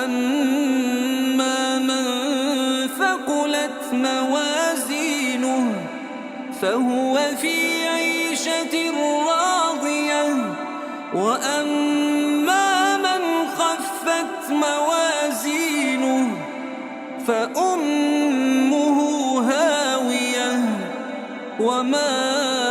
أما من ثقلت موازينه فهو في عيشة راضية وأما من خفت موازينه فأمه هاوية وما